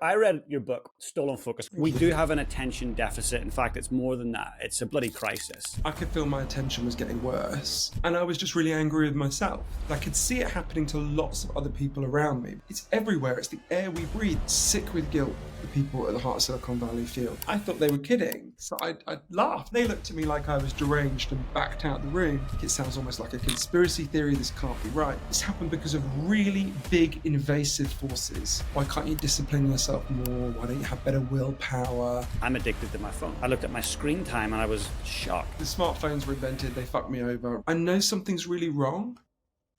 I read your book, Stolen Focus. We do have an attention deficit. In fact, it's more than that. It's a bloody crisis. I could feel my attention was getting worse, and I was just really angry with myself. I could see it happening to lots of other people around me. It's everywhere. It's the air we breathe. Sick with guilt, the people at the heart of Silicon Valley feel. I thought they were kidding, so I laughed. They looked at me like I was deranged and backed out the room. It sounds almost like a conspiracy theory. This can't be right. This happened because of really big invasive forces. Why can't you discipline yourself more? Why don't you have better willpower? I'm addicted to my phone. I looked at my screen time and I was shocked. The smartphones were invented, they fucked me over. I know something's really wrong,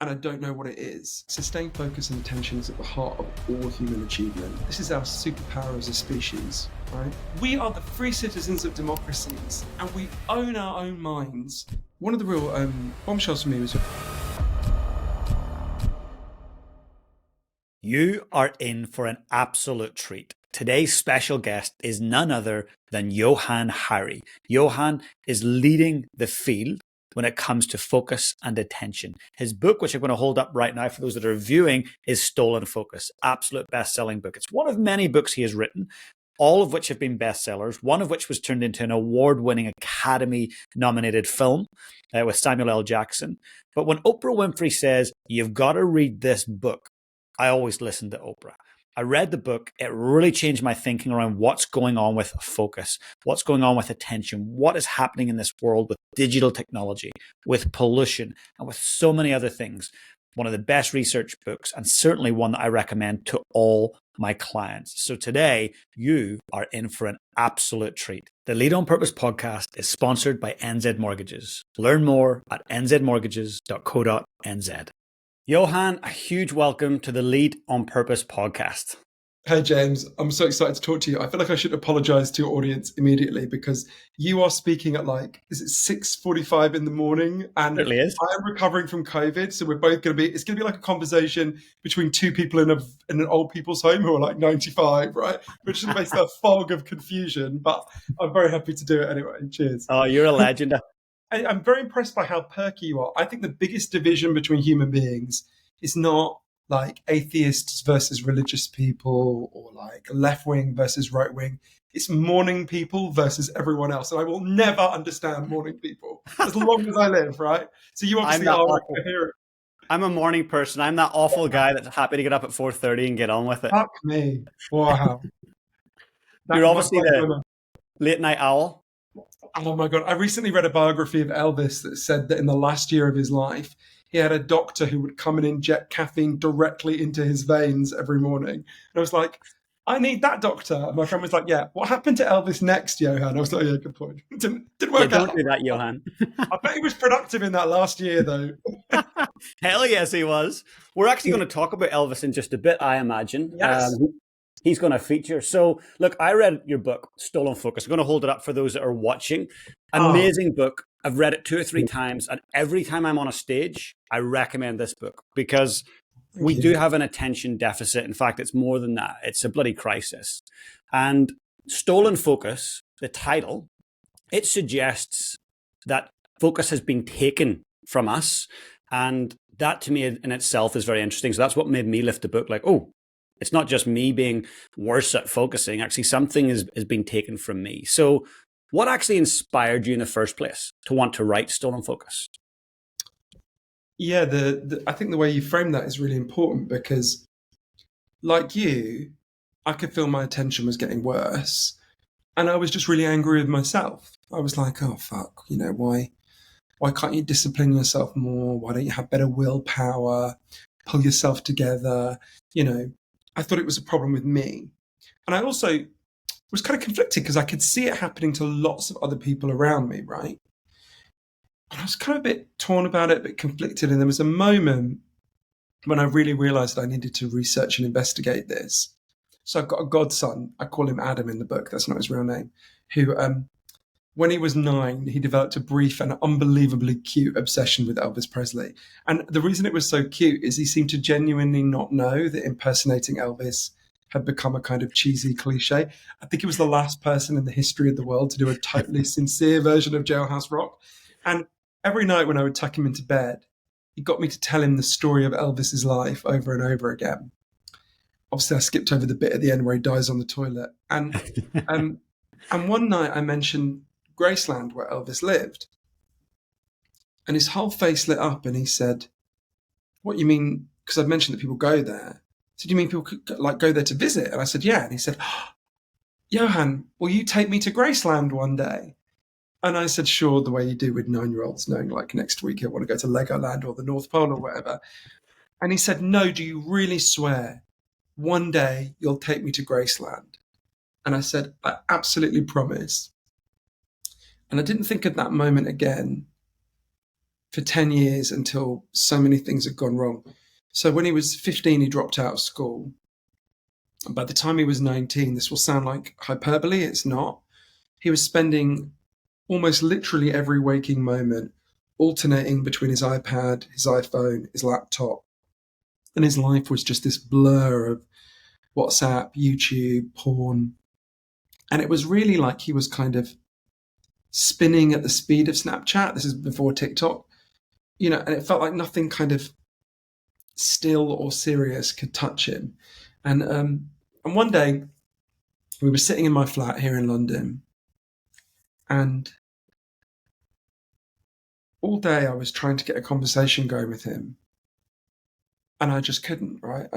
and I don't know what it is. Sustained focus and attention is at the heart of all human achievement. This is our superpower as a species, right? We are the free citizens of democracies, and we own our own minds. One of the real bombshells for me was... You are in for an absolute treat. Today's special guest is none other than Johan Hari. Johan is leading the field when it comes to focus and attention. His book, which I'm going to hold up right now for those that are viewing, is Stolen Focus. Absolute best-selling book. It's one of many books he has written, all of which have been bestsellers, one of which was turned into an award-winning Academy-nominated film with Samuel L. Jackson. But when Oprah Winfrey says, you've got to read this book, I always listen to Oprah. I read the book. It really changed my thinking around what's going on with focus, what's going on with attention, what is happening in this world with digital technology, with pollution, and with so many other things. One of the best research books, and certainly one that I recommend to all my clients. So today, you are in for an absolute treat. The Lead on Purpose podcast is sponsored by NZ Mortgages. Learn more at nzmortgages.co.nz. Johan, a huge welcome to the Lead on Purpose podcast. Hey, James. I'm so excited to talk to you. I feel like I should apologize to your audience immediately because you are speaking at is it 6:45 in the morning? And It certainly is. I am recovering from COVID. So we're both it's going to be like a conversation between two people in an old people's home who are like 95, right? Which is basically a fog of confusion, but I'm very happy to do it anyway. Cheers. Oh, you're a legend. I'm very impressed by how perky you are. I think the biggest division between human beings is not like atheists versus religious people or like left wing versus right wing. It's morning people versus everyone else. And I will never understand morning people as long as I live, right? So you obviously are coherent. I'm a morning person. I'm that awful guy that's happy to get up at 4:30 and get on with it. Fuck me. Wow. You're obviously the late night owl. Oh my God. I recently read a biography of Elvis that said that in the last year of his life, he had a doctor who would come and inject caffeine directly into his veins every morning. And I was like, I need that doctor. And my friend was like, yeah, what happened to Elvis next, Johan? I was like, yeah, good point. Didn't work out. Don't do that, Johan. I bet he was productive in that last year, though. Hell yes, he was. We're actually going to talk about Elvis in just a bit, I imagine. Yes. He's going to feature. So, look, I read your book, Stolen Focus. I'm going to hold it up for those that are watching. Amazing book. I've read it 2 or 3 times, and every time I'm on a stage, I recommend this book because we do have an attention deficit. In fact, it's more than that. It's a bloody crisis. And Stolen Focus, the title, it suggests that focus has been taken from us. And that to me in itself is very interesting. So that's what made me lift the book like, oh, it's not just me being worse at focusing. Actually, something is being taken from me. So what actually inspired you in the first place to want to write Stolen Focus? Yeah, I think the way you frame that is really important because, like you, I could feel my attention was getting worse, and I was just really angry with myself. I was like, "Oh fuck, why can't you discipline yourself more? Why don't you have better willpower? Pull yourself together?" I thought it was a problem with me, and I also was kind of conflicted because I could see it happening to lots of other people around me, right? I was kind of a bit torn about it, a bit conflicted. And there was a moment when I really realized I needed to research and investigate this. So I've got a godson, I call him Adam in the book, that's not his real name, who, when he was 9, he developed a brief and unbelievably cute obsession with Elvis Presley. And the reason it was so cute is he seemed to genuinely not know that impersonating Elvis had become a kind of cheesy cliche. I think he was the last person in the history of the world to do a totally sincere version of Jailhouse Rock. And every night when I would tuck him into bed, he got me to tell him the story of Elvis's life over and over again. obviously I skipped over the bit at the end where he dies on the toilet. And one night I mentioned Graceland, where Elvis lived. And his whole face lit up and he said, "What you mean?" Because I'd mentioned that people go there. So do you mean people could go there to visit? And I said, "Yeah." And he said, "Johan, will you take me to Graceland one day?" And I said, "Sure," the way you do with 9-year-olds, knowing like next week he'll want to go to Legoland or the North Pole or whatever. And he said, "No, do you really swear one day you'll take me to Graceland?" And I said, "I absolutely promise." And I didn't think of that moment again for 10 years until so many things had gone wrong. So when he was 15, he dropped out of school. And by the time he was 19, this will sound like hyperbole, it's not. He was spending almost literally every waking moment alternating between his iPad, his iPhone, his laptop. And his life was just this blur of WhatsApp, YouTube, porn. And it was really like he was kind of spinning at the speed of Snapchat. This is before TikTok, and it felt like nothing kind of still or serious could touch him. And one day we were sitting in my flat here in London, and all day I was trying to get a conversation going with him, and I just couldn't, right?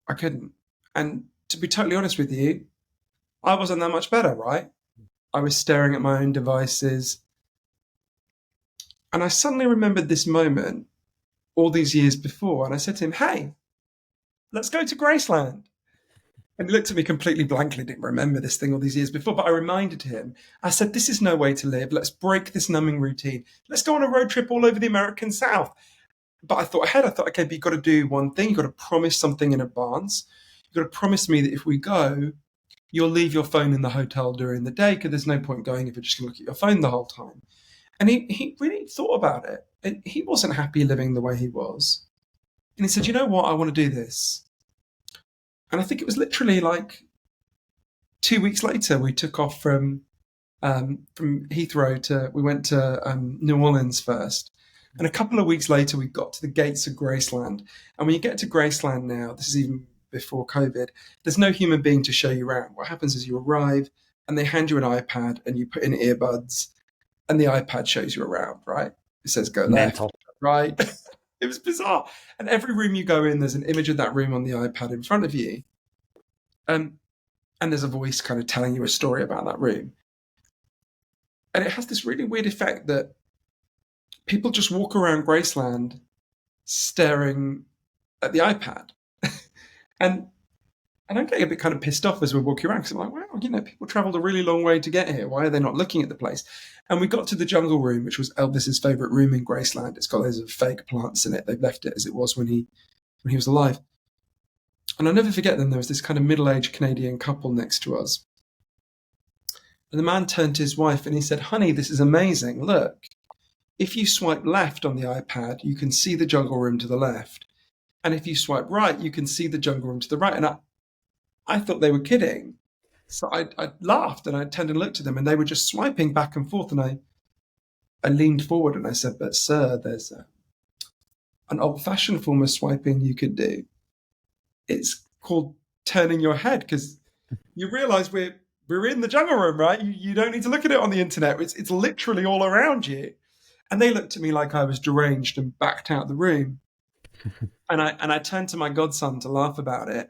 I couldn't. And to be totally honest with you, I wasn't that much better, right? I was staring at my own devices. And I suddenly remembered this moment all these years before. And I said to him, "Hey, let's go to Graceland." And he looked at me completely blankly, didn't remember this thing all these years before. But I reminded him, I said, "This is no way to live. Let's break this numbing routine. Let's go on a road trip all over the American South." But I thought ahead. I thought, okay, but you've got to do one thing. You've got to promise something in advance. You've got to promise me that if we go, you'll leave your phone in the hotel during the day, because there's no point going if you're just going to look at your phone the whole time. And he really thought about it. And he wasn't happy living the way he was. And he said, "You know what? I want to do this." And I think it was literally like 2 weeks later, we took off from Heathrow we went to New Orleans first. And a couple of weeks later, we got to the gates of Graceland. And when you get to Graceland now, this is even before COVID, there's no human being to show you around. What happens is you arrive and they hand you an iPad and you put in earbuds and the iPad shows you around, right? It says go Mental. left, right? It was bizarre. And every room you go in, there's an image of that room on the iPad in front of you. And there's a voice kind of telling you a story about that room. And it has this really weird effect that people just walk around Graceland staring at the iPad. and I'm getting a bit kind of pissed off as we're walking around, because I'm like, wow, people traveled a really long way to get here. Why are they not looking at the place? And we got to the jungle room, which was Elvis's favorite room in Graceland. It's got loads of fake plants in it. They've left it as it was when he was alive. And I'll never forget them. There was this kind of middle-aged Canadian couple next to us. And the man turned to his wife and he said, "Honey, this is amazing. Look, if you swipe left on the iPad, you can see the jungle room to the left. And if you swipe right, you can see the jungle room to the right." And I thought they were kidding. So I laughed and I turned and looked at them, and they were just swiping back and forth. And I leaned forward and I said, "But sir, there's an old-fashioned form of swiping you could do. It's called turning your head, because you realize we're in the jungle room, right? You don't need to look at it on the internet. It's literally all around you." And they looked at me like I was deranged and backed out the room. And I turned to my godson to laugh about it.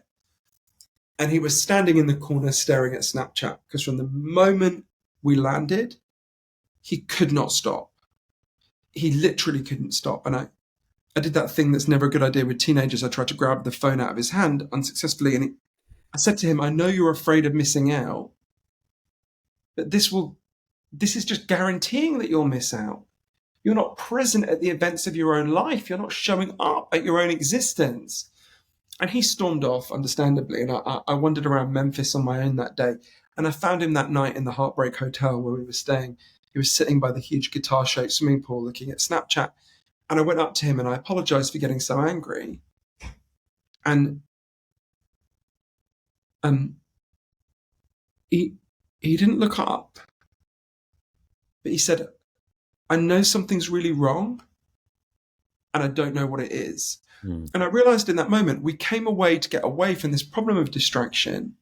And he was standing in the corner staring at Snapchat, because from the moment we landed, he could not stop. He literally couldn't stop. And I did that thing that's never a good idea with teenagers. I tried to grab the phone out of his hand unsuccessfully. And I said to him, "I know you're afraid of missing out, but this is just guaranteeing that you'll miss out. You're not present at the events of your own life. You're not showing up at your own existence." And he stormed off, understandably. And I wandered around Memphis on my own that day. And I found him that night in the Heartbreak Hotel where we were staying. He was sitting by the huge guitar-shaped swimming pool looking at Snapchat. And I went up to him and I apologized for getting so angry. And he didn't look up. But he said, "I know something's really wrong, and I don't know what it is." Mm. And I realized in that moment, we came away to get away from this problem of distraction,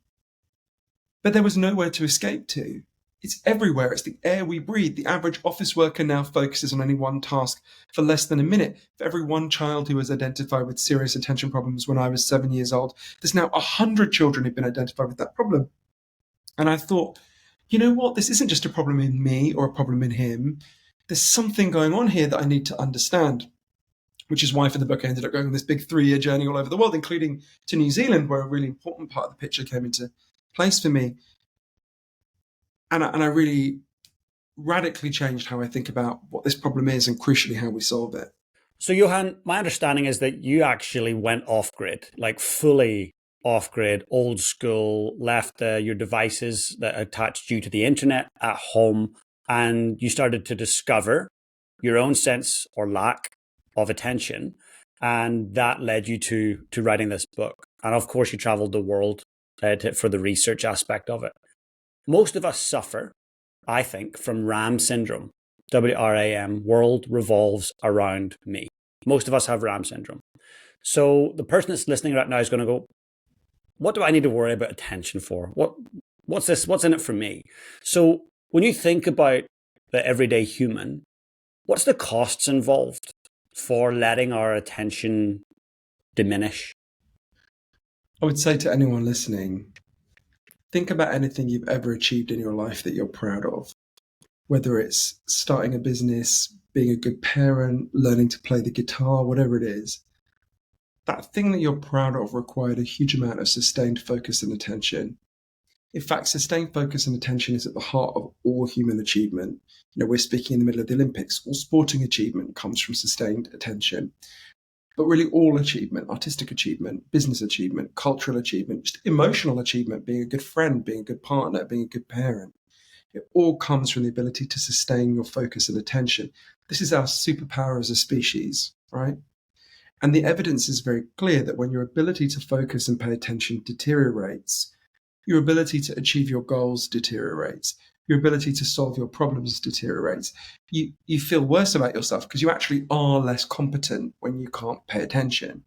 but there was nowhere to escape to. It's everywhere. It's the air we breathe. The average office worker now focuses on only one task for less than a minute. For every one child who was identified with serious attention problems when I was 7 years old, there's now 100 children who've been identified with that problem. And I thought, you know what? This isn't just a problem in me or a problem in him. There's something going on here that I need to understand, which is why for the book I ended up going on this big 3-year journey all over the world, including to New Zealand, where a really important part of the picture came into place for me. And I really radically changed how I think about what this problem is and crucially how we solve it. So, Johan, my understanding is that you actually went off grid, like fully off grid, old school, left your devices that attached you to the internet at home, and you started to discover your own sense or lack of attention. And that led you to writing this book. And of course, you traveled the world for the research aspect of it. Most of us suffer, I think, from RAM syndrome. WRAM, world revolves around me. Most of us have RAM syndrome. So the person that's listening right now is going to go, what do I need to worry about attention for? What's this? What's in it for me? So when you think about the everyday human, what's the costs involved for letting our attention diminish? I would say to anyone listening, think about anything you've ever achieved in your life that you're proud of, whether it's starting a business, being a good parent, learning to play the guitar, whatever it is. That thing that you're proud of required a huge amount of sustained focus and attention. In fact, sustained focus and attention is at the heart of all human achievement. We're speaking in the middle of the Olympics. All sporting achievement comes from sustained attention. But really all achievement, artistic achievement, business achievement, cultural achievement, just emotional achievement, being a good friend, being a good partner, being a good parent, it all comes from the ability to sustain your focus and attention. This is our superpower as a species, right? And the evidence is very clear that when your ability to focus and pay attention deteriorates, your ability to achieve your goals deteriorates, your ability to solve your problems deteriorates. You feel worse about yourself because you actually are less competent when you can't pay attention.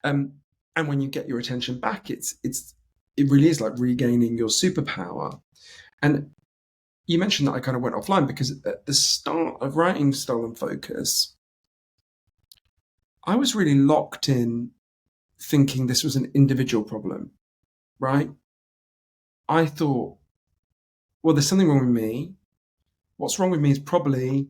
And when you get your attention back, it really is like regaining your superpower. And you mentioned that I kind of went offline because at the start of writing Stolen Focus, I was really locked in thinking this was an individual problem, right? I thought, well, there's something wrong with me. What's wrong with me is probably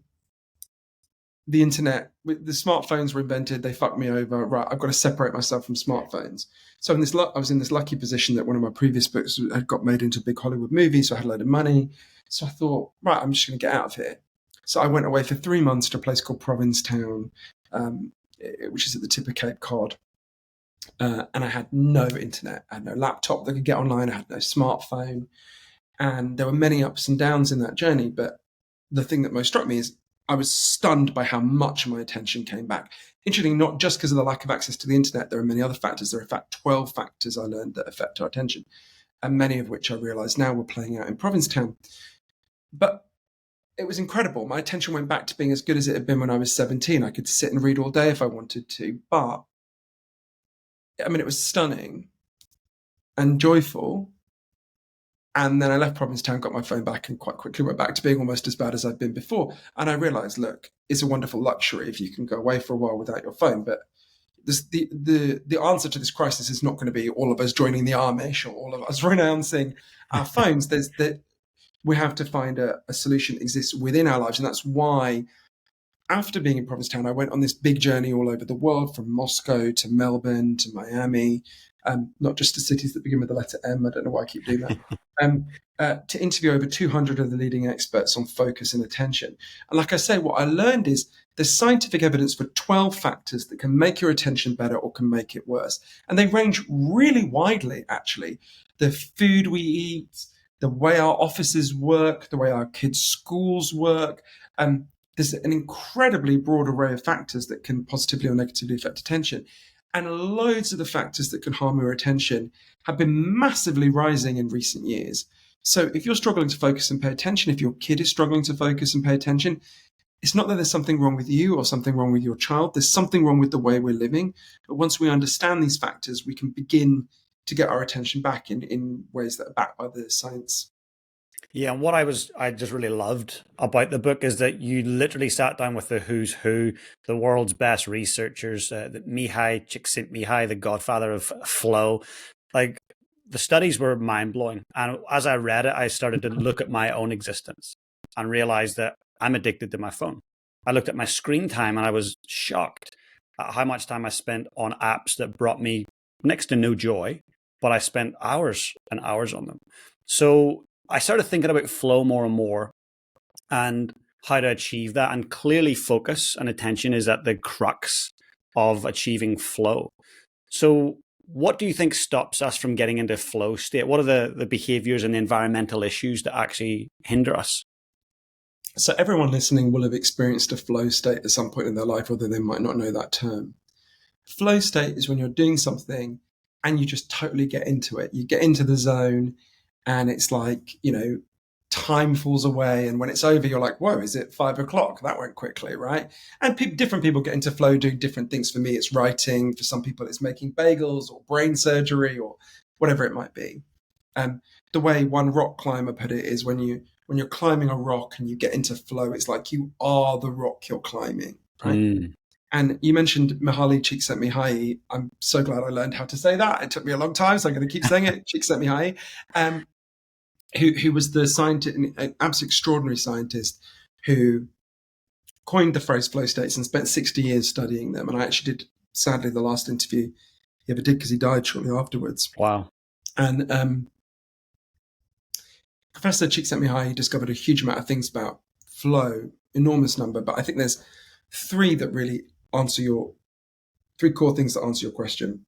the internet. The smartphones were invented. They fucked me over. Right, I've got to separate myself from smartphones. So I was in this lucky position that one of my previous books had got made into a big Hollywood movie. So I had a load of money. So I thought, right, I'm just going to get out of here. So I went away for 3 months to a place called Provincetown, which is at the tip of Cape Cod. And I had no internet. I had no laptop that could get online. I had no smartphone. And there were many ups and downs in that journey. But the thing that most struck me is I was stunned by how much my attention came back. Interestingly, not just because of the lack of access to the internet, there are many other factors. There are in fact 12 factors I learned that affect our attention, and many of which I realize now were playing out in Provincetown. But it was incredible. My attention went back to being as good as it had been when I was 17. I could sit and read all day if I wanted to. But, I mean, it was stunning and joyful. And then I left Provincetown, got my phone back, and quite quickly went back to being almost as bad as I'd been before. And I realized, look, it's a wonderful luxury if you can go away for a while without your phone. But the answer to this crisis is not going to be all of us joining the Amish or all of us renouncing our phones. We have to find a solution that exists within our lives. And that's why, after being in Provincetown, I went on this big journey all over the world, from Moscow to Melbourne to Miami, not just to cities that begin with the letter M. I don't know why I keep doing that. To interview over 200 of the leading experts on focus and attention. And like I say, what I learned is there's scientific evidence for 12 factors that can make your attention better or can make it worse. And they range really widely, actually. The food we eat, the way our offices work, the way our kids' schools work. There's an incredibly broad array of factors that can positively or negatively affect attention. And loads of the factors that can harm your attention have been massively rising in recent years. So if you're struggling to focus and pay attention, if your kid is struggling to focus and pay attention, it's not that there's something wrong with you or something wrong with your child. There's something wrong with the way we're living. But once we understand these factors, we can begin to get our attention back in ways that are backed by the science. Yeah, and what I just really loved about the book is that you literally sat down with the who's who, the world's best researchers, Mihai Csikszentmihalyi, the godfather of flow. Like, the studies were mind blowing. And as I read it, I started to look at my own existence and realized that I'm addicted to my phone. I looked at my screen time and I was shocked at how much time I spent on apps that brought me next to no joy, but I spent hours and hours on them. So I started thinking about flow more and more and how to achieve that. And clearly, focus and attention is at the crux of achieving flow. So, what do you think stops us from getting into flow state? What are the behaviors and the environmental issues that actually hinder us? So everyone listening will have experienced a flow state at some point in their life, although they might not know that term. Flow state is when you're doing something and you just totally get into it. You get into the zone and it's like, time falls away. And when it's over, you're like, whoa, is it 5 o'clock? That went quickly, right? And different people get into flow, do different things. For me, it's writing. For some people, it's making bagels or brain surgery or whatever it might be. The way one rock climber put it is when you're climbing a rock and you get into flow, it's like you are the rock you're climbing, right? Mm. And you mentioned Mihaly Csikszentmihalyi. I'm so glad I learned how to say that. It took me a long time, so I'm going to keep saying it. Csikszentmihalyi, who was the scientist, an absolutely extraordinary scientist who coined the phrase flow states and spent 60 years studying them. And I actually did, sadly, the last interview he ever did because he died shortly afterwards. Wow. And Professor Csikszentmihalyi discovered a huge amount of things about flow, enormous number, but I think there's three core things that answer your question.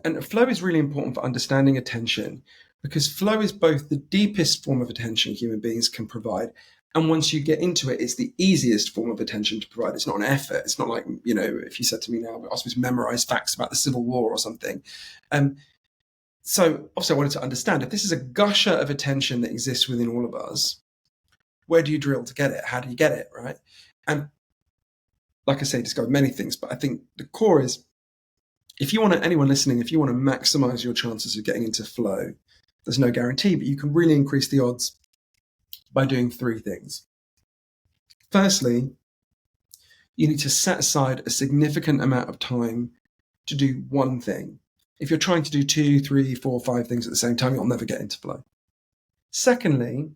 And flow is really important for understanding attention because flow is both the deepest form of attention human beings can provide. And once you get into it, it's the easiest form of attention to provide. It's not an effort. It's not like, if you said to me now, I was supposed to memorize facts about the Civil War or something. So obviously I wanted to understand if this is a gusher of attention that exists within all of us, where do you drill to get it? How do you get it, right? And like I say, discovered many things, but I think the core is anyone listening, if you want to maximize your chances of getting into flow, there's no guarantee, but you can really increase the odds by doing three things. Firstly, you need to set aside a significant amount of time to do one thing. If you're trying to do 2, 3, 4, 5 things at the same time, you'll never get into flow. Secondly,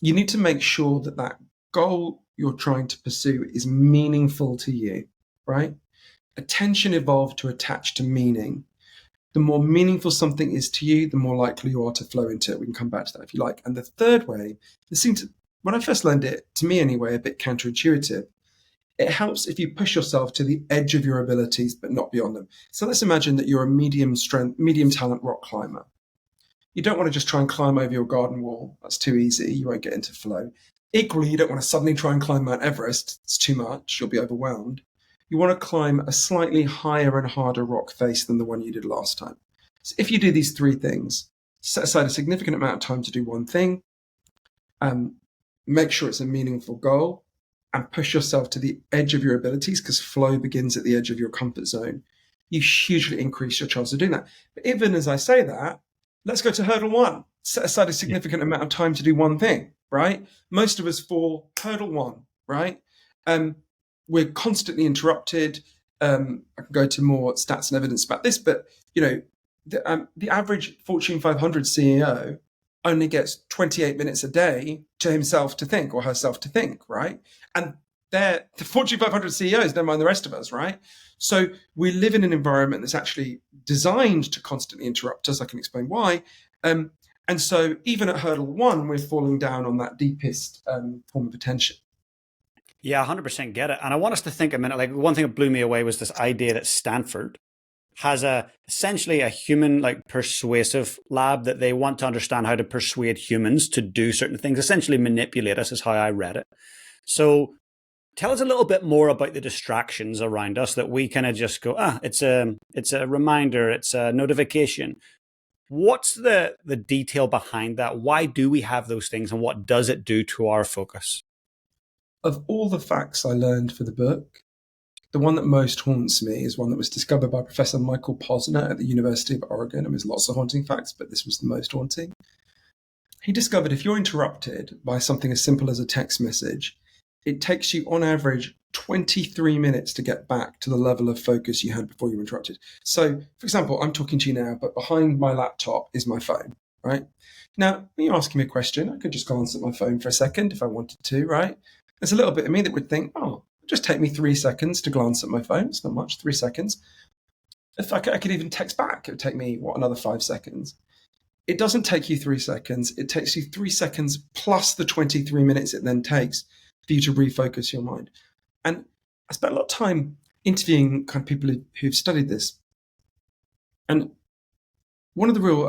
you need to make sure that goal you're trying to pursue is meaningful to you, right? Attention evolved to attach to meaning. The more meaningful something is to you, the more likely you are to flow into it. We can come back to that if you like. And the third way, when I first learned it, to me anyway, a bit counterintuitive. It helps if you push yourself to the edge of your abilities, but not beyond them. So let's imagine that you're a medium talent rock climber. You don't want to just try and climb over your garden wall. That's too easy. You won't get into flow. Equally, you don't want to suddenly try and climb Mount Everest. It's too much. You'll be overwhelmed. You want to climb a slightly higher and harder rock face than the one you did last time. So if you do these three things, set aside a significant amount of time to do one thing, make sure it's a meaningful goal, and push yourself to the edge of your abilities, because flow begins at the edge of your comfort zone, you hugely increase your chance of doing that. But even as I say that, let's go to hurdle one. Set aside a significant amount of time to do one thing, right? Most of us fall hurdle one, right? We're constantly interrupted. I can go to more stats and evidence about this, but the average Fortune 500 CEO only gets 28 minutes a day to himself to think or herself to think, right? And the Fortune 500 CEOs don't mind the rest of us, right? So we live in an environment that's actually designed to constantly interrupt us. I can explain why. And so even at hurdle one, we're falling down on that deepest form of attention. Yeah, 100% get it. And I want us to think a minute, like one thing that blew me away was this idea that Stanford has essentially a human persuasive lab that they want to understand how to persuade humans to do certain things, essentially manipulate us is how I read it. So tell us a little bit more about the distractions around us that we kind of just go, it's a reminder, it's a notification. What's the detail behind that? Why do we have those things and what does it do to our focus? of all the facts I learned for the book, the one that most haunts me is one that was discovered by Professor Michael Posner at the University of Oregon. And there's lots of haunting facts, but this was the most haunting. He discovered if you're interrupted by something as simple as a text message, it takes you on average 23 minutes to get back to the level of focus you had before you were interrupted. So, for example, I'm talking to you now, but behind my laptop is my phone, right? Now, when you're asking me a question, I could just glance at my phone for a second if I wanted to, right? There's a little bit of me that would think, oh, just take me 3 seconds to glance at my phone. It's not much, 3 seconds. If I could even text back, it would take me, another 5 seconds. It doesn't take you 3 seconds. It takes you 3 seconds plus the 23 minutes it then takes for you to refocus your mind. And I spent a lot of time interviewing kind of people who've studied this. And one of the real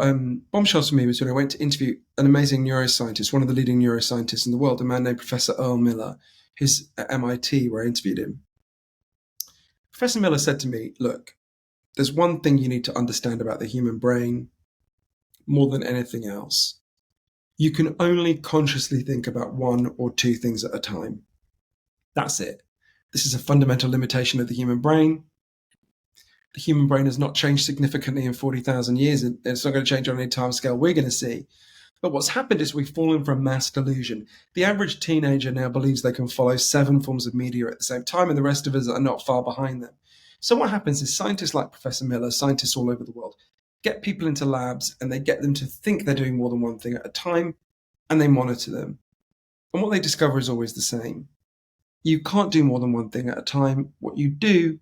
bombshells for me was when I went to interview an amazing neuroscientist, one of the leading neuroscientists in the world, a man named Professor Earl Miller, who's at MIT, where I interviewed him. Professor Miller said to me, look, there's one thing you need to understand about the human brain more than anything else. You can only consciously think about 1 or 2 things at a time. That's it. This is a fundamental limitation of the human brain. The human brain has not changed significantly in 40,000 years, and it's not going to change on any time scale we're going to see. But what's happened is we've fallen for a mass delusion. The average teenager now believes they can follow 7 forms of media at the same time, and the rest of us are not far behind them. So what happens is scientists like Professor Miller, scientists all over the world, get people into labs and they get them to think they're doing more than one thing at a time, and they monitor them. And what they discover is always the same. You can't do more than one thing at a time. What you do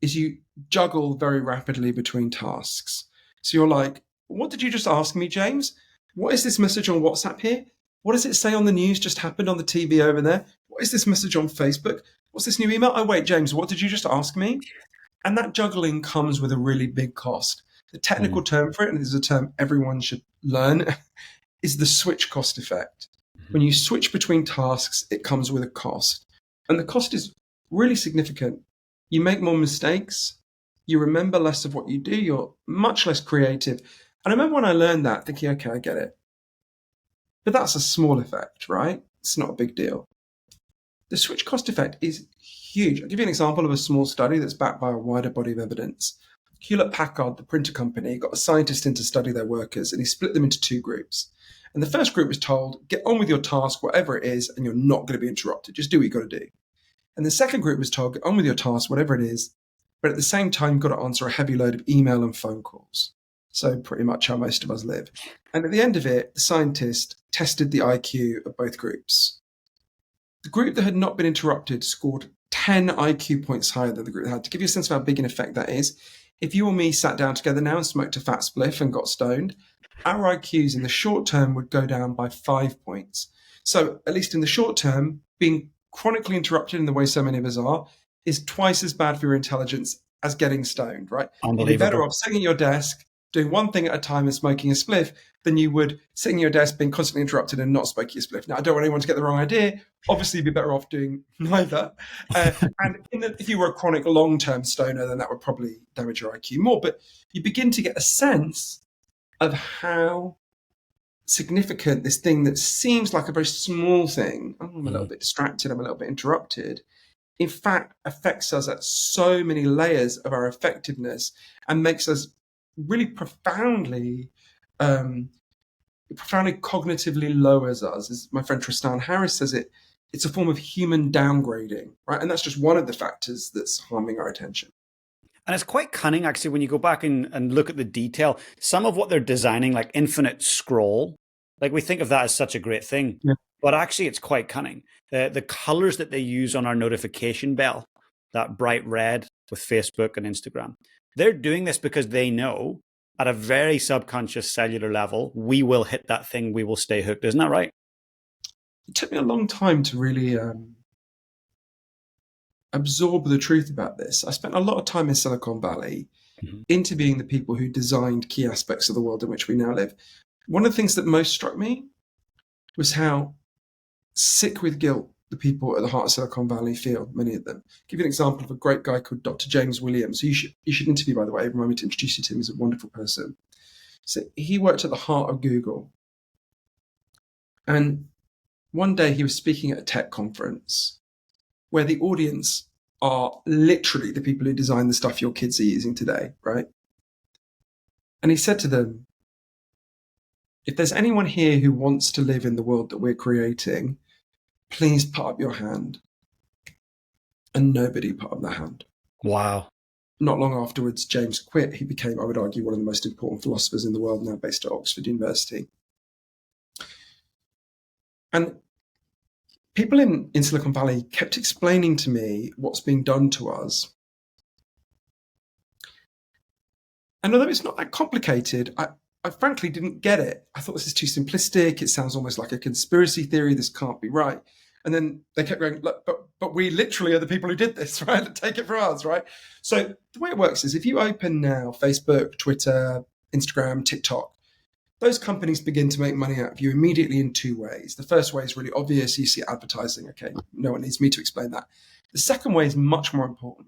is you juggle very rapidly between tasks. So you're like, what did you just ask me, James? What is this message on WhatsApp here? What does it say on the news just happened on the TV over there? What is this message on Facebook? What's this new email? Oh, wait, James, what did you just ask me? And that juggling comes with a really big cost. The technical term for it, and this is a term everyone should learn, is the switch cost effect. When you switch between tasks, it comes with a cost. And the cost is really significant. You make more mistakes. You remember less of what you do. You're much less creative. And I remember when I learned that, thinking, okay, I get it. But that's a small effect, right? It's not a big deal. The switch cost effect is huge. I'll give you an example of a small study that's backed by a wider body of evidence. Hewlett-Packard, the printer company, got a scientist in to study their workers, and he split them into 2 groups. And the first group was told, get on with your task, whatever it is, and you're not going to be interrupted. Just do what you've got to do. And the second group was told, get on with your task, whatever it is, but at the same time, you've got to answer a heavy load of email and phone calls. So pretty much how most of us live. And at the end of it, the scientist tested the IQ of both groups. The group that had not been interrupted scored 10 IQ points higher than the group that had. To give you a sense of how big an effect that is, if you or me sat down together now and smoked a fat spliff and got stoned, our IQs in the short term would go down by 5 points. So at least in the short term, being chronically interrupted in the way so many of us are is twice as bad for your intelligence as getting stoned, right? You'd be better off sitting at your desk, doing one thing at a time and smoking a spliff than you would sitting at your desk being constantly interrupted and not smoking a spliff. Now, I don't want anyone to get the wrong idea. Obviously, you'd be better off doing neither. And if you were a chronic long-term stoner, then that would probably damage your IQ more. But you begin to get a sense of how significant this thing that seems like a very small thing, oh, I'm a little bit distracted, I'm a little bit interrupted, in fact affects us at so many layers of our effectiveness and makes us really profoundly cognitively lowers us. As my friend Tristan Harris says, it's a form of human downgrading, right? And that's just one of the factors that's harming our attention. And it's quite cunning, actually, when you go back and look at the detail. Some of what they're designing, like infinite scroll, like we think of that as such a great thing, but actually it's quite cunning. The colors that they use on our notification bell, that bright red with Facebook and Instagram, they're doing this because they know at a very subconscious cellular level, we will hit that thing, we will stay hooked. Isn't that right? It took me a long time to really absorb the truth about this. I spent a lot of time in Silicon Valley interviewing the people who designed key aspects of the world in which we now live. One of the things that most struck me was how sick with guilt the people at the heart of Silicon Valley feel, many of them. I'll give you an example of a great guy called Dr. James Williams, who you should interview, by the way. Remind me to introduce you to him. He's a wonderful person. So he worked at the heart of Google. And one day he was speaking at a tech conference. where the audience are literally the people who design the stuff your kids are using today, right? And he said to them, if there's anyone here who wants to live in the world that we're creating, please put up your hand. And nobody put up their hand. Wow. Not long afterwards, James quit. He became, I would argue, one of the most important philosophers in the world, now based at Oxford University. And people in Silicon Valley kept explaining to me what's being done to us. And although it's not that complicated, I frankly didn't get it. I thought this is too simplistic. It sounds almost like a conspiracy theory. This can't be right. And then they kept going, look, but we literally are the people who did this, right? Take it from us, right? So the way it works is if you open now Facebook, Twitter, Instagram, TikTok, those companies begin to make money out of you immediately in two ways. The first way is really obvious. You see advertising. Okay, no one needs me to explain that. The second way is much more important.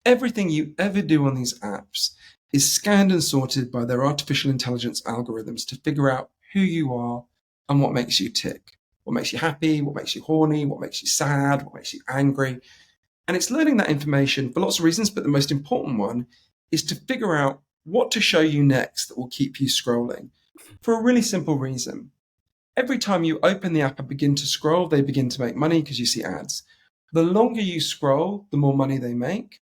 Everything you ever do on these apps is scanned and sorted by their artificial intelligence algorithms to figure out who you are and what makes you tick. What makes you happy, what makes you horny, what makes you sad, what makes you angry. And it's learning that information for lots of reasons, but the most important one is to figure out what to show you next that will keep you scrolling. For a really simple reason. Every time you open the app and begin to scroll, they begin to make money because you see ads. The longer you scroll, the more money they make.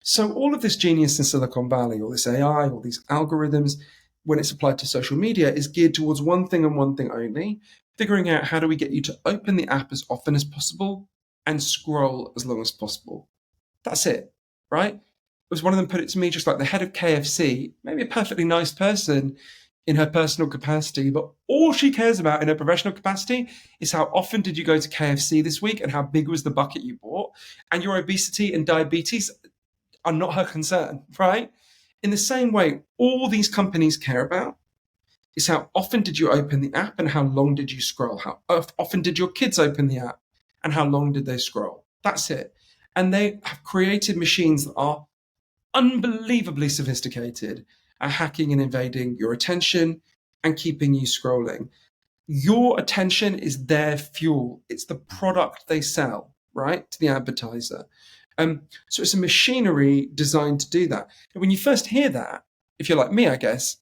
So all of this genius in Silicon Valley, all this AI, all these algorithms, when it's applied to social media, is geared towards one thing and one thing only, figuring out how do we get you to open the app as often as possible and scroll as long as possible. That's it, right? It was one of them put it to me, just like the head of KFC, maybe a perfectly nice person in her personal capacity, but all she cares about in her professional capacity is how often did you go to KFC this week and how big was the bucket you bought, and your obesity and diabetes are not her concern, right? In the same way, all these companies care about is how often did you open the app and how long did you scroll? How often did your kids open the app and how long did they scroll? That's it. And they have created machines that are unbelievably sophisticated at hacking and invading your attention and keeping you scrolling. Your attention is their fuel. It's the product they sell, right, to the advertiser. So it's a machinery designed to do that. And when you first hear that, if you're like me, I guess,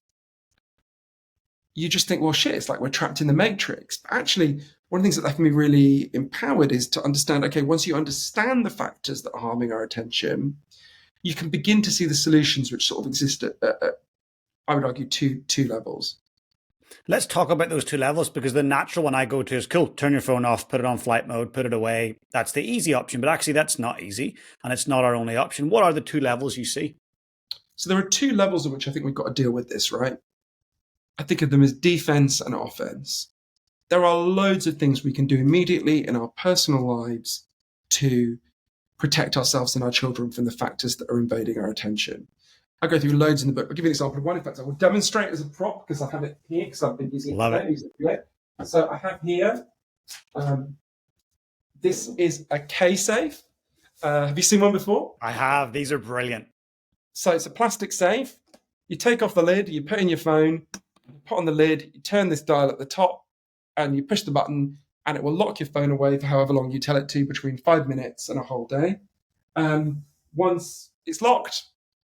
you just think, well, shit, it's like we're trapped in the matrix. But actually, one of the things that can be really empowered is to understand, okay, once you understand the factors that are harming our attention, you can begin to see the solutions which sort of exist at I would argue, two levels. Let's talk about those two levels, because the natural one I go to is, cool, turn your phone off, put it on flight mode, put it away. That's the easy option, but actually that's not easy, and it's not our only option. What are the two levels you see? So there are two levels in which I think we've got to deal with this, right? I think of them as defense and offense. There are loads of things we can do immediately in our personal lives to protect ourselves and our children from the factors that are invading our attention. I go through loads in the book. I'll give you an example of one. In fact, I will demonstrate as a prop because I have it here because I've been using it. So I have here, this is a K-safe. Have you seen one before? I have. These are brilliant. So it's a plastic safe. You take off the lid, you put in your phone, you put on the lid, you turn this dial at the top, and you push the button, and it will lock your phone away for however long you tell it to, between 5 minutes and a whole day. Once it's locked,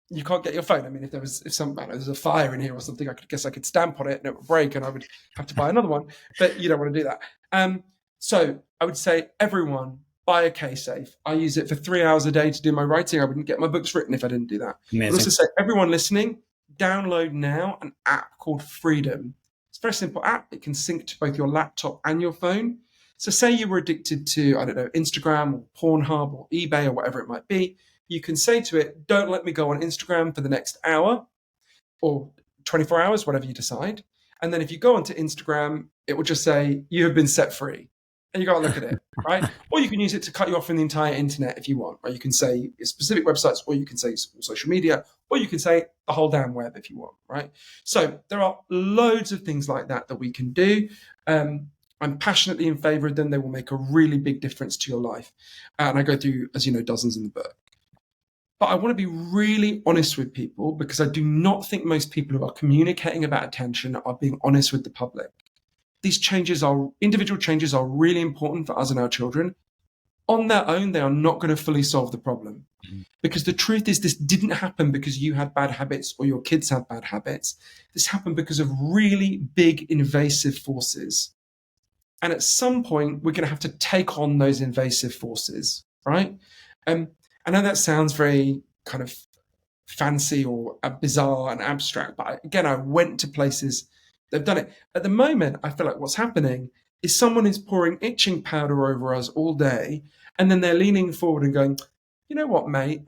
you can't get your phone. I mean, if there's a fire in here or something, I could stamp on it and it would break and I would have to buy another one. But you don't want to do that. So I would say, everyone, buy a K-Safe. I use it for 3 hours a day to do my writing. I wouldn't get my books written if I didn't do that. Amazing. I'd also say, everyone listening, download now an app called Freedom. It's a very simple app. It can sync to both your laptop and your phone. So say you were addicted to, I don't know, Instagram or Pornhub or eBay or whatever it might be. You can say to it, don't let me go on Instagram for the next hour or 24 hours, whatever you decide. And then if you go onto Instagram, it will just say, you have been set free. And you go and look at it, right? Or you can use it to cut you off from the entire internet if you want. Or you can say specific websites, or you can say social media, or you can say the whole damn web if you want, right? So there are loads of things like that we can do. I'm passionately in favor of them. They will make a really big difference to your life. And I go through, as you know, dozens in the book. But I want to be really honest with people, because I do not think most people who are communicating about attention are being honest with the public. These individual changes are really important for us and our children. on their own, they are not going to fully solve the problem. Because the truth is, this didn't happen because you had bad habits or your kids had bad habits. This happened because of really big invasive forces. And at some point, we're going to have to take on those invasive forces, right? I know that sounds very kind of fancy or bizarre and abstract, but again, I went to places that have done it. At the moment, I feel like what's happening is someone is pouring itching powder over us all day, and then they're leaning forward and going, you know what, mate?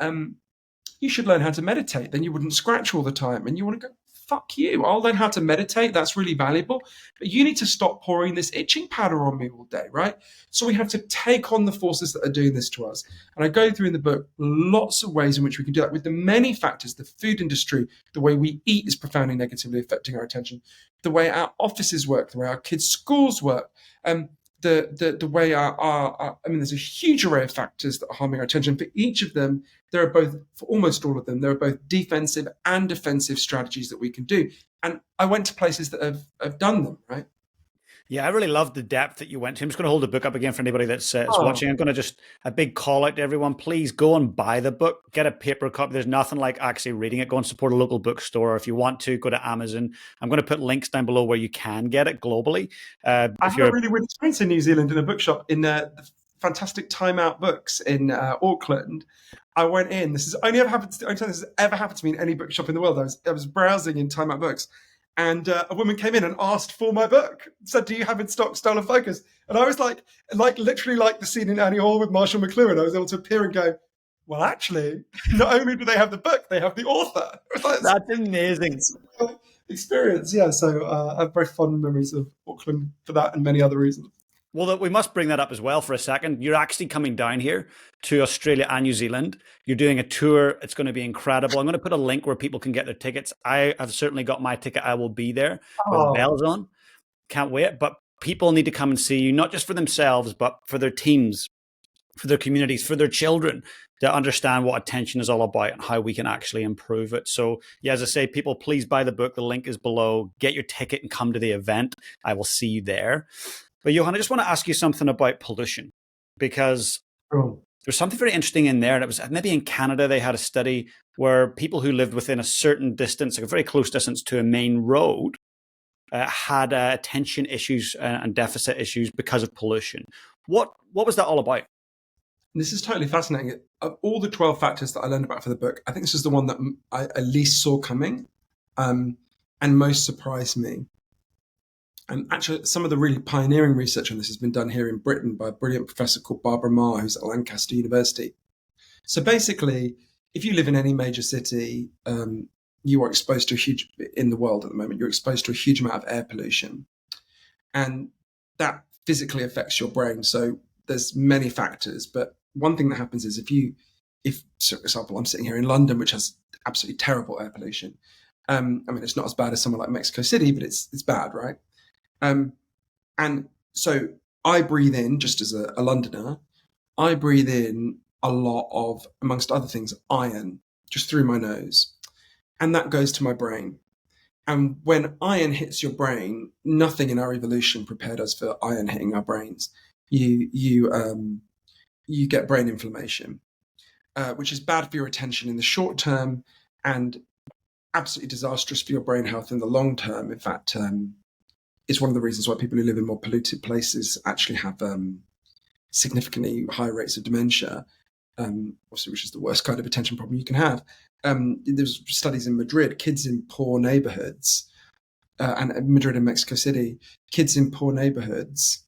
You should learn how to meditate. Then you wouldn't scratch all the time. And you want to go, fuck you. I'll learn how to meditate. That's really valuable. But you need to stop pouring this itching powder on me all day, right? So we have to take on the forces that are doing this to us. And I go through in the book lots of ways in which we can do that with the many factors. The food industry, the way we eat is profoundly negatively affecting our attention. The way our offices work, the way our kids' schools work, the way I mean, there's a huge array of factors that are harming our attention. For each of them, there are both, for almost all of them, there are both defensive and defensive strategies that we can do. And I went to places that have done them, right? Yeah, I really love the depth that you went to. I'm just going to hold the book up again for anybody that's watching. I'm going to just a big call out to everyone. Please go and buy the book. Get a paper copy. There's nothing like actually reading it. Go and support a local bookstore. If you want to, go to Amazon. I'm going to put links down below where you can get it globally. I had a really weird experience in New Zealand in a bookshop in the fantastic Time Out Books in Auckland. I went in. This is only ever happened. Only time this has ever happened to me in any bookshop in the world. I was browsing in Time Out Books, and a woman came in and asked for my book. Said, "Do you have in stock Style and Focus?" And I was like literally like the scene in Annie Hall with Marshall McLuhan. I was able to appear and go, "Well, actually, not only do they have the book, they have the author." That's amazing. Experience, yeah. So I have very fond memories of Auckland for that and many other reasons. Well, we must bring that up as well for a second. You're actually coming down here to Australia and New Zealand. You're doing a tour. It's going to be incredible. I'm going to put a link where people can get their tickets. I have certainly got my ticket. I will be there with bells on. Can't wait. But people need to come and see you, not just for themselves, but for their teams, for their communities, for their children, to understand what attention is all about and how we can actually improve it. So, yeah, as I say, people, please buy the book. The link is below. Get your ticket and come to the event. I will see you there. But Johan, I just want to ask you something about pollution, because there's something very interesting in there. And it was maybe in Canada, they had a study where people who lived within a certain distance, like a very close distance to a main road, had attention issues and deficit issues because of pollution. What was that all about? This is totally fascinating. Of all the 12 factors that I learned about for the book, I think this is the one that I at least saw coming and most surprised me. And actually, some of the really pioneering research on this has been done here in Britain by a brilliant professor called Barbara Marr, who's at Lancaster University. So basically, if you live in any major city, you are exposed to in the world at the moment, you're exposed to a huge amount of air pollution. And that physically affects your brain. So there's many factors, but one thing that happens is if, for example, I'm sitting here in London, which has absolutely terrible air pollution. I mean, it's not as bad as somewhere like Mexico City, but it's bad, right? And so I breathe in, just as a Londoner, I breathe in a lot of, amongst other things, iron just through my nose. And that goes to my brain. And when iron hits your brain, nothing in our evolution prepared us for iron hitting our brains. You get brain inflammation, which is bad for your attention in the short term and absolutely disastrous for your brain health in the long term. In fact, it's one of the reasons why people who live in more polluted places actually have significantly higher rates of dementia, obviously, which is the worst kind of attention problem you can have. There's studies in Madrid, kids in poor neighborhoods, and Madrid and Mexico City, kids in poor neighborhoods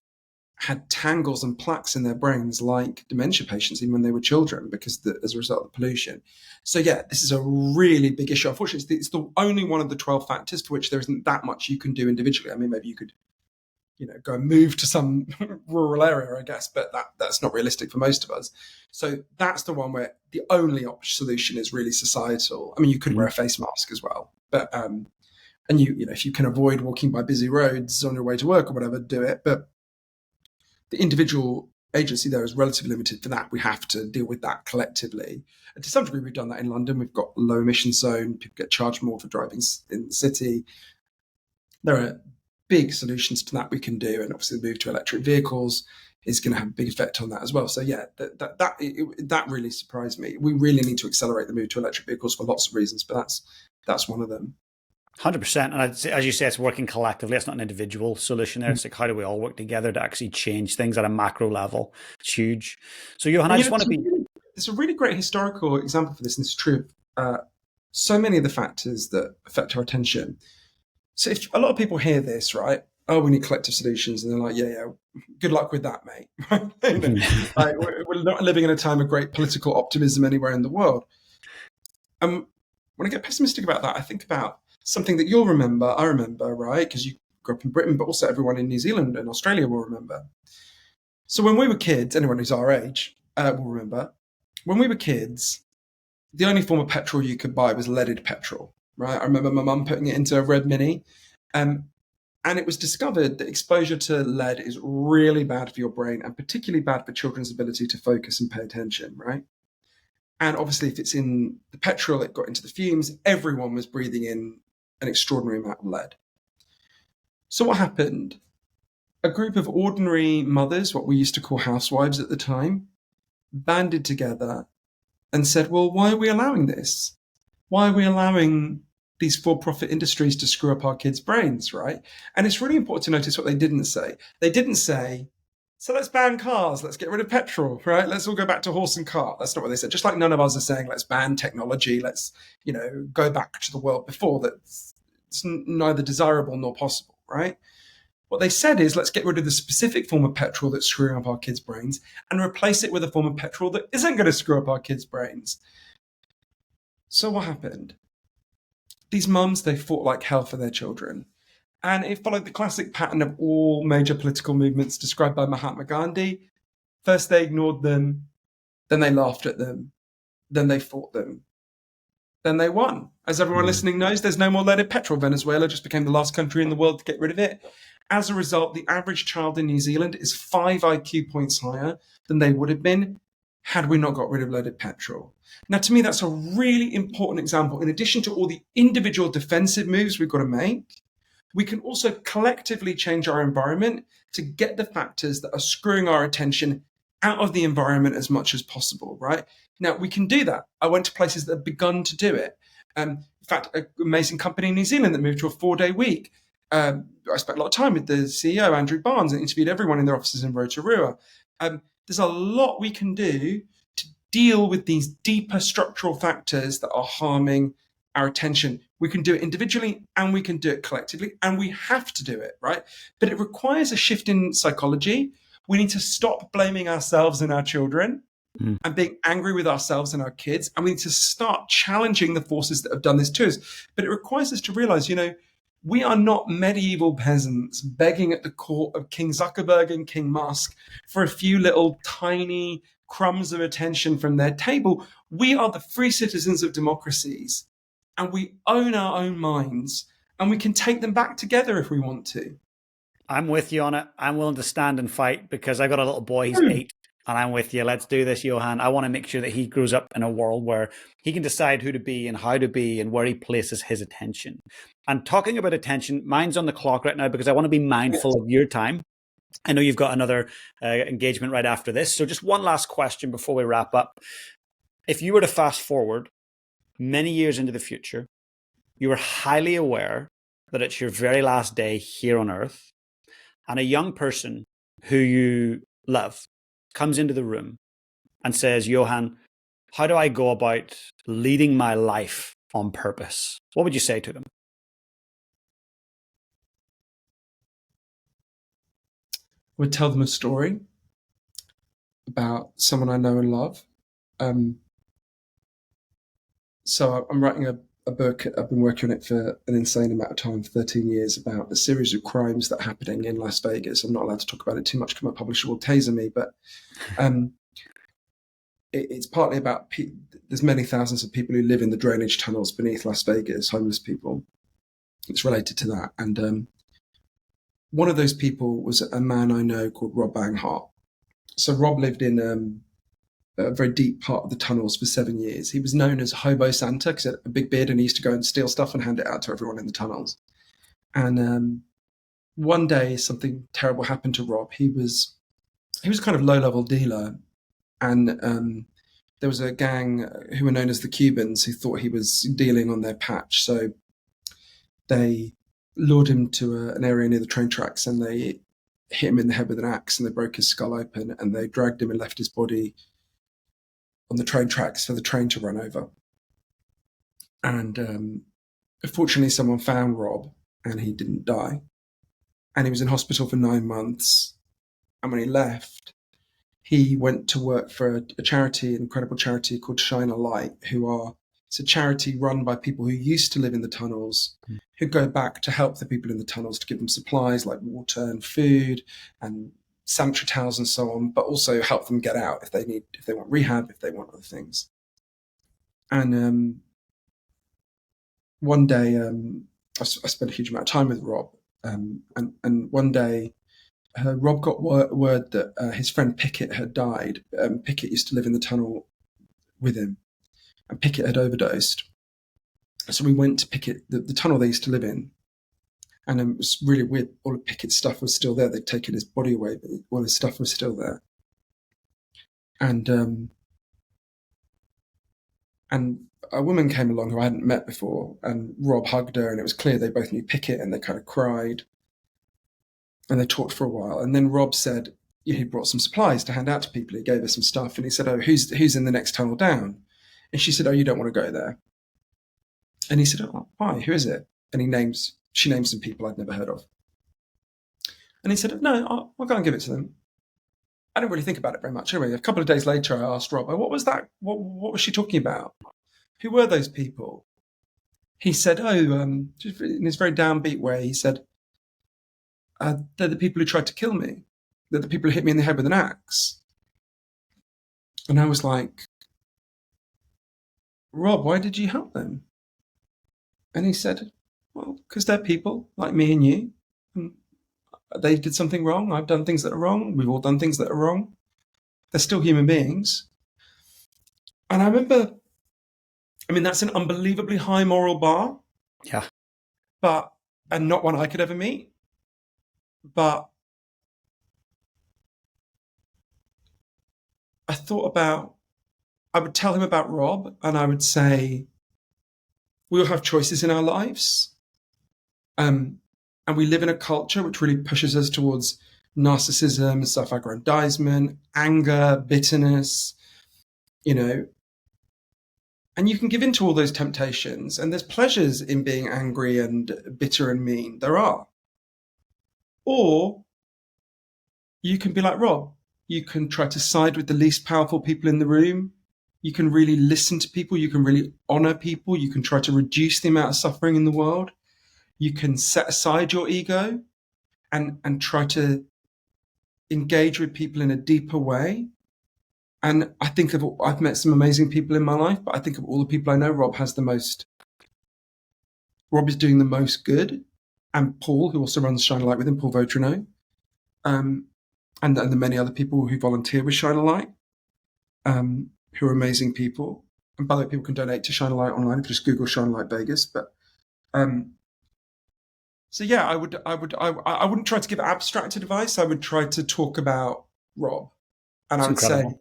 had tangles and plaques in their brains like dementia patients, even when they were children, because as a result of the pollution. So yeah, this is a really big issue. Unfortunately, it's the only one of the 12 factors for which there isn't that much you can do individually. I mean, maybe you could, go and move to some rural area, I guess, but that's not realistic for most of us. So that's the one where the only solution is really societal. I mean, you could wear a face mask as well, but and if you can avoid walking by busy roads on your way to work or whatever, do it. But the individual agency there is relatively limited for that. We have to deal with that collectively. And to some degree, we've done that in London. We've got a low emission zone. People get charged more for driving in the city. There are big solutions to that we can do, and obviously the move to electric vehicles is going to have a big effect on that as well. So yeah, that really surprised me. We really need to accelerate the move to electric vehicles for lots of reasons, but that's one of them. 100%. And as you say, it's working collectively. It's not an individual solution there. It's like, how do we all work together to actually change things at a macro level? It's huge. So, Johan, I just want to be... There's a really great historical example for this, and it's true of so many of the factors that affect our attention. So if a lot of people hear this, right? Oh, we need collective solutions. And they're like, yeah, good luck with that, mate. Like, we're not living in a time of great political optimism anywhere in the world. When I get pessimistic about that, I think about something that you'll remember, I remember, right? Because you grew up in Britain, but also everyone in New Zealand and Australia will remember. So when we were kids, anyone who's our age will remember, when we were kids, the only form of petrol you could buy was leaded petrol, right? I remember my mum putting it into a red Mini. And it was discovered that exposure to lead is really bad for your brain and particularly bad for children's ability to focus and pay attention, right? And obviously, if it's in the petrol, it got into the fumes, everyone was breathing in an extraordinary amount of lead. So what happened? A group of ordinary mothers, what we used to call housewives at the time, banded together and said, well, why are we allowing this? Why are we allowing these for-profit industries to screw up our kids' brains, right? And it's really important to notice what they didn't say. They didn't say, so let's ban cars, let's get rid of petrol, right? Let's all go back to horse and cart. That's not what they said. Just like none of us are saying, let's ban technology, let's, go back to the world before. That's neither desirable nor possible, right? What they said is, let's get rid of the specific form of petrol that's screwing up our kids' brains and replace it with a form of petrol that isn't going to screw up our kids' brains. So what happened? These mums, they fought like hell for their children. And it followed the classic pattern of all major political movements described by Mahatma Gandhi. First, they ignored them. Then they laughed at them. Then they fought them. Then they won. As everyone listening knows, there's no more leaded petrol. Venezuela just became the last country in the world to get rid of it. As a result, the average child in New Zealand is 5 IQ points higher than they would have been had we not got rid of leaded petrol. Now, to me, that's a really important example. In addition to all the individual defensive moves we've got to make, we can also collectively change our environment to get the factors that are screwing our attention out of the environment as much as possible, right? Now, we can do that. I went to places that have begun to do it. In fact, an amazing company in New Zealand that moved to a 4-day week. I spent a lot of time with the CEO, Andrew Barnes, and interviewed everyone in their offices in Rotorua. There's a lot we can do to deal with these deeper structural factors that are harming our attention. We can do it individually and we can do it collectively, and we have to do it, right? But it requires a shift in psychology. We need to stop blaming ourselves and our children and being angry with ourselves and our kids. And we need to start challenging the forces that have done this to us. But it requires us to realize, we are not medieval peasants begging at the court of King Zuckerberg and King Musk for a few little tiny crumbs of attention from their table. We are the free citizens of democracies, and we own our own minds, and we can take them back together if we want to. I'm with you on it. I'm willing to stand and fight because I got a little boy, he's 8, and I'm with you. Let's do this, Johan. I want to make sure that he grows up in a world where he can decide who to be and how to be and where he places his attention. And talking about attention, mine's on the clock right now because I want to be mindful of your time. I know you've got another engagement right after this. So just one last question before we wrap up. If you were to fast forward many years into the future, you are highly aware that it's your very last day here on Earth, and a young person who you love comes into the room and says, Johan, how do I go about leading my life on purpose? What would you say to them? I would tell them a story about someone I know and love. So I'm writing a book. I've been working on it for an insane amount of time, 13 years, about a series of crimes that are happening in Las Vegas. I'm not allowed to talk about it too much because my publisher will taser me, but it's partly about there's many thousands of people who live in the drainage tunnels beneath Las Vegas, homeless people. It's related to that. And one of those people was a man I know called Rob Banghart. So Rob lived in a very deep part of the tunnels for 7 years. He was known as Hobo Santa because he had a big beard and he used to go and steal stuff and hand it out to everyone in the tunnels. And one day something terrible happened to Rob. He was he was a kind of low-level dealer, and there was a gang who were known as the Cubans who thought he was dealing on their patch. So they lured him to an area near the train tracks, and they hit him in the head with an axe, and they broke his skull open, and they dragged him and left his body on the train tracks for the train to run over. And fortunately, someone found Rob, and he didn't die. And he was in hospital for 9 months. And when he left, he went to work for a charity, an incredible charity called Shine a Light, it's a charity run by people who used to live in the tunnels, who go back to help the people in the tunnels, to give them supplies like water and food and sanitary towels and so on, but also help them get out if they want rehab, if they want other things. And one day, I spent a huge amount of time with Rob, and one day, Rob got word that his friend Pickett had died. Pickett used to live in the tunnel with him, and Pickett had overdosed. So we went to Pickett, the tunnel they used to live in, and it was really weird. All of Pickett's stuff was still there. They'd taken his body away, but all his stuff was still there. And a woman came along who I hadn't met before, and Rob hugged her, and it was clear they both knew Pickett, and they kind of cried. And they talked for a while. And then Rob said, he brought some supplies to hand out to people. He gave her some stuff, and he said, "Oh, who's in the next tunnel down?" And she said, "Oh, you don't want to go there." And he said, "Oh, why? Who is it?" And she named some people I'd never heard of. And he said, "No, I'll go and give it to them." I didn't really think about it very much. Anyway, a couple of days later, I asked Rob, "What was that? What was she talking about? Who were those people?" He said, just in his very downbeat way, he said, "They're the people who tried to kill me. They're the people who hit me in the head with an axe." And I was like, "Rob, why did you help them?" And he said, "Well, because they're people like me and you. And they did something wrong. I've done things that are wrong. We've all done things that are wrong. They're still human beings." And I remember, that's an unbelievably high moral bar. Yeah. And not one I could ever meet. But I would tell him about Rob, and I would say, we all have choices in our lives. And we live in a culture which really pushes us towards narcissism, self-aggrandizement, anger, bitterness, and you can give in to all those temptations. And there's pleasures in being angry and bitter and mean. There are. Or you can be like Rob. You can try to side with the least powerful people in the room. You can really listen to people. You can really honor people. You can try to reduce the amount of suffering in the world. You can set aside your ego and try to engage with people in a deeper way. And I think I've met some amazing people in my life, but I think of all the people I know, Rob is doing the most good. And Paul, who also runs Shine a Light with him, Paul Vautrinot, and the many other people who volunteer with Shine a Light, who are amazing people. And by the way, people can donate to Shine a Light online if you just Google Shine a Light Vegas. But so yeah, I wouldn't try to give abstracted advice. I would try to talk about Rob, and That's I would incredible. say,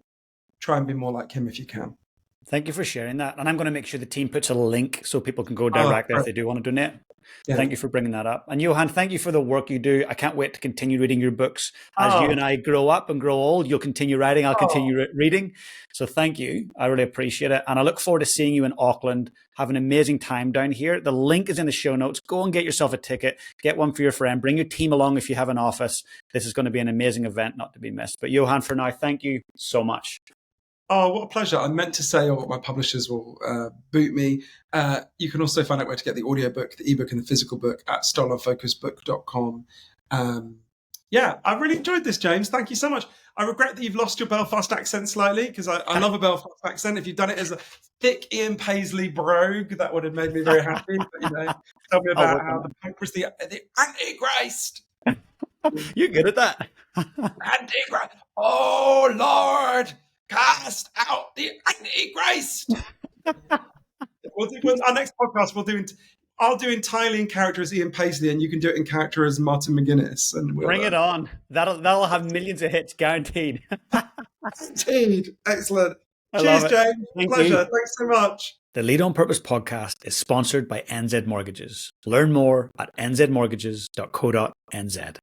try and be more like him if you can. Thank you for sharing that. And I'm going to make sure the team puts a link so people can go direct there if they do want to donate. Yeah. Thank you for bringing that up. And Johan, thank you for the work you do. I can't wait to continue reading your books. As you and I grow up and grow old, you'll continue writing. I'll continue reading. So thank you. I really appreciate it. And I look forward to seeing you in Auckland. Have an amazing time down here. The link is in the show notes. Go and get yourself a ticket. Get one for your friend. Bring your team along if you have an office. This is going to be an amazing event not to be missed. But Johan, for now, thank you so much. Oh, what a pleasure. I meant to say, or my publishers will boot me. You can also find out where to get the audiobook, the ebook, and the physical book at stolenfocusbook.com. Yeah, I really enjoyed this, James. Thank you so much. I regret that you've lost your Belfast accent slightly, because I love a Belfast accent. If you'd done it as a thick Ian Paisley brogue, that would have made me very happy. But, tell me about how the Pope was the Antichrist. You're good at that. Antichrist. Oh, Lord. Cast out the Antichrist. Our next podcast we'll do. I'll do entirely in character as Ian Paisley, and you can do it in character as Martin McGuinness. And Bring it on. That'll have millions of hits guaranteed. Indeed. Excellent. I Cheers, love it. James. Thank Pleasure. you. Thanks so much. The Lead on Purpose podcast is sponsored by NZ Mortgages. Learn more at nzmortgages.co.nz.